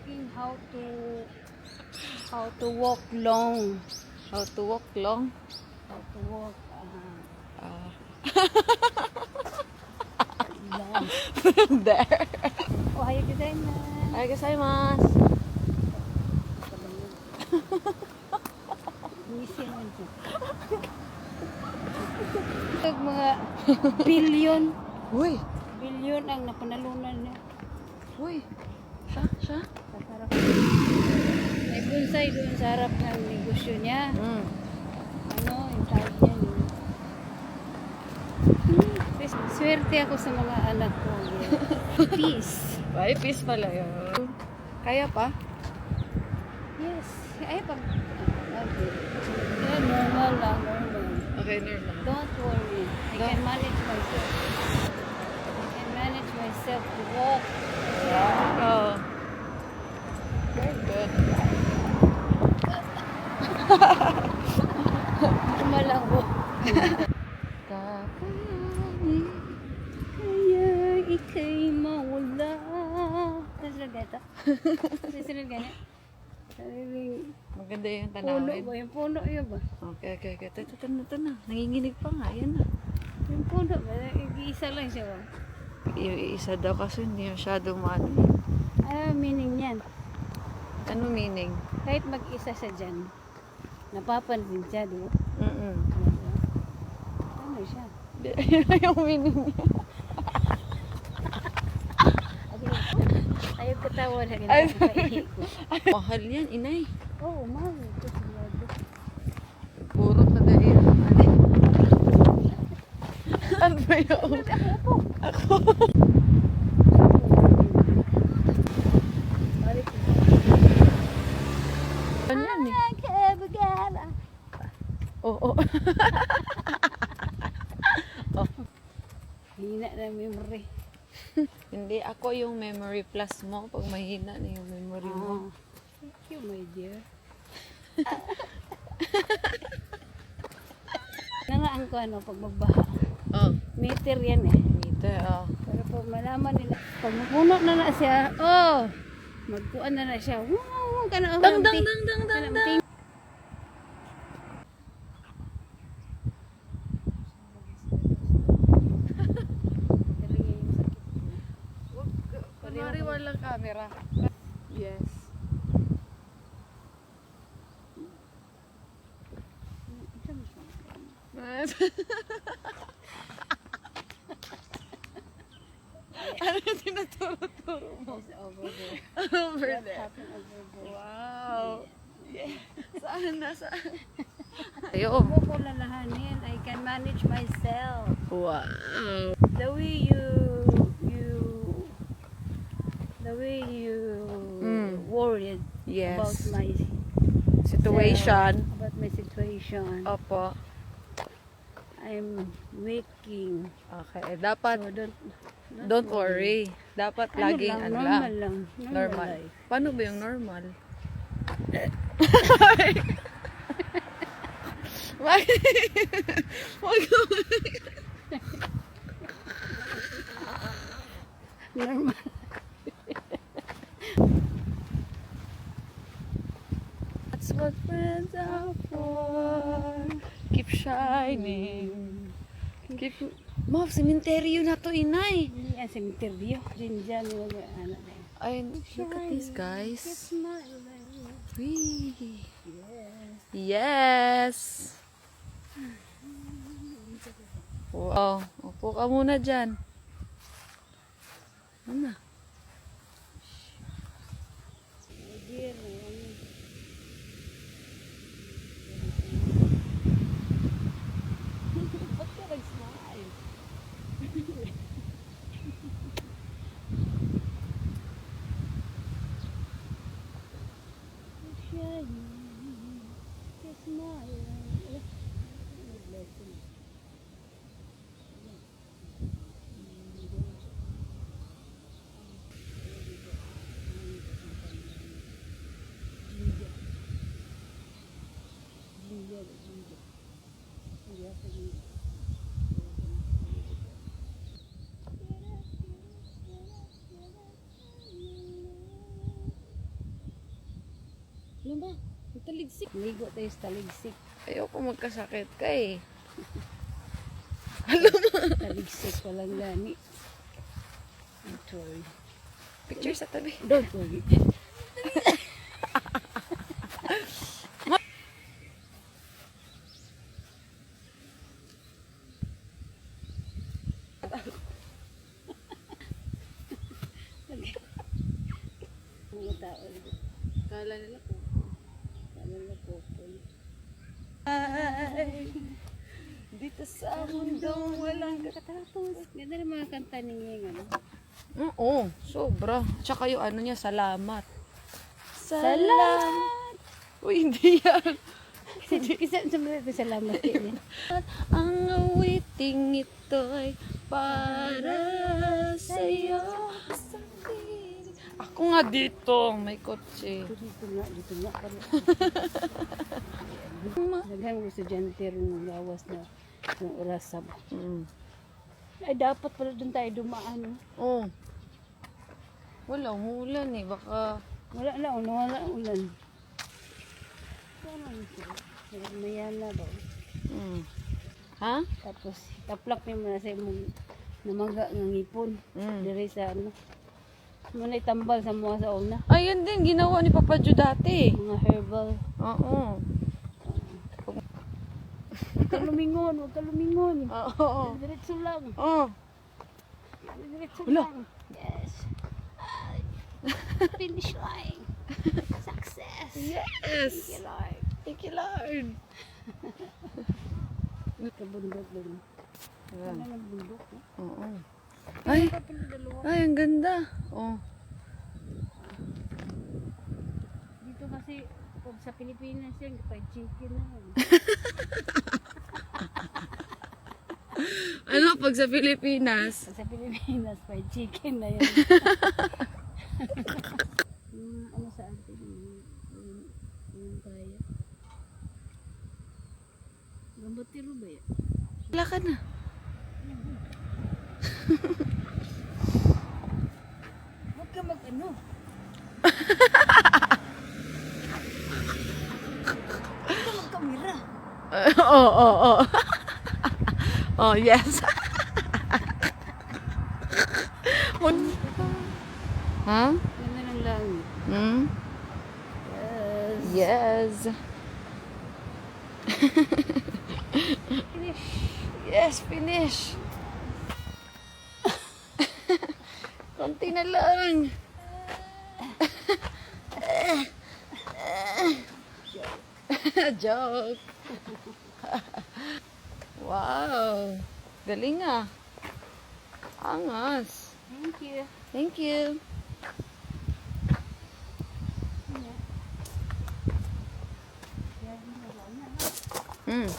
asking how to walk long. How to walk long? How to walk Uh, long. there. Ohayou gozaimasu. Ay, gozaimasu. Missing man siya. Ito mga billion. Uy. Billion ang napanalunan niya. Uy. Siya? Sa harap. May bonsai doon sa harap ng negosyo niya. Ano, yung tawag niya. Swerte ako sa mga anak ko. Yeah. Peace. Ay, peace pala yun. Kaya pa? Yes. Ay, pag... Okay. Yeah, normal lang, normal. Okay, normal. Don't worry. I can manage myself. I can manage myself to walk. Oh. Very good. Normal lang po. Kaya ika'y mawala. Nasunod ganito? Nasunod ganito? Maganda yung Puno tanawin. ba? Yung puno yun ba? Okay. Ito na. Nanginginig pa nga. Yan na. Yung puno ba? Isa lang siya ba? Isa daw kasi hindi masyadong maano. Ano meaning niyan? Ano meaning? Kahit mag-isa siya dyan, napapansin siya, di ba? Ano siya? Yun na yung meaning niya. Ayaw katawa na Ay, ganito. mahal yan, inay. Oo, mahal. Ito sigurado. Puro tagay. Ano ba yun? Ako. Ano yan eh? Oo. Hina na memory. Hindi, ako yung memory plus mo pag mahina na yung memory mo. Thank you, my dear. Nangaan ko ano, pag magbaha. Oh, Meter yan eh. meter, oh. Pero pag malaman nila, pag mapuno na siya, magkuan na siya. Wow, kana Dang. Kunwari walang camera. Yes. Ano yung tinuturo-turo mo? Over there. Over What there. happened over there? Wow. Yeah. Saan? Ayo. Huwag ko lalahanin. I can manage myself. Wow. The way you worried Yes. about my Situation. situation. Opo. I'm waking. Okay. Dapat, So don't worry. Dapat Ano laging lang, ano normal lang. lang. Normal. Life. Paano ba yung normal? Wag ka. Normal. That's what friends are for. Keep shining. Keep... Mom, sementeryo na to, inay. Hindi yan cemetery. Diyan yung anak na. Ay, look at this, guys. Wee. Yes. Wow. Upo ka muna dyan. Ano? Ba't ka nag-smile? Ano ba? Taligsik. Ligo tayo sa taligsik. Ayoko magkasakit ka eh. Taligsik walang gani. Sorry. Picture sa tabi. Don't worry. Mga tao. Kala nila po. Kala ko po. Dito sa mundong walang Katapos. Ganda ng mga kanta niya ano. Oo, sobra. Tsaka yung ano niya, salamat. Salamat! Uy, hindi yan. Isa sa mga salamat din. Ang awiting ito'y para sa'yo. Ako nga dito, may kotse. Dito nga. Naghan mo estudyante rin ng gawas na ng orasab. Ay, dapat pala doon tayo dumaan. Oh. Wala, umuulan eh. Baka... Wala ulan. Mayala daw. Ha? Tapos, taplak niya muna sa imong namaga ng ipon. Dire sa ano. Muna itambal sa mga sa una. Ay, yan din. Ginawa ni Papa Joe dati. Mga herbal. Oo. Huwag ka lumingon. Oo. Diretso lang. Oo. Diretso Wala. lang. Yes. Ay. Finish line. Success. Yes! Thank you, Lord. Thank you, Lord. Kabundok din. Ayan. Ano ng bundok? Oo. Ay, Dalawa. ay, ang ganda. Oh. Dito kasi, pag sa Pilipinas yan, kapag chicken na yan. Ano pag sa Pilipinas? Pag sa Pilipinas, fried chicken na yan. Ano sa atin? Yung kaya. Gambutiro ba yan? Wala ka na. Huwag ka mag-ano. Huwag ka mag-kamera. Oo. Oh, yes. Ha? Ganda ng langit. Yes. Finish. Yes, finish. Konti na lang. Joke. Wow. Galing ah. Angas. Thank you. Thank you. Yeah. Yeah,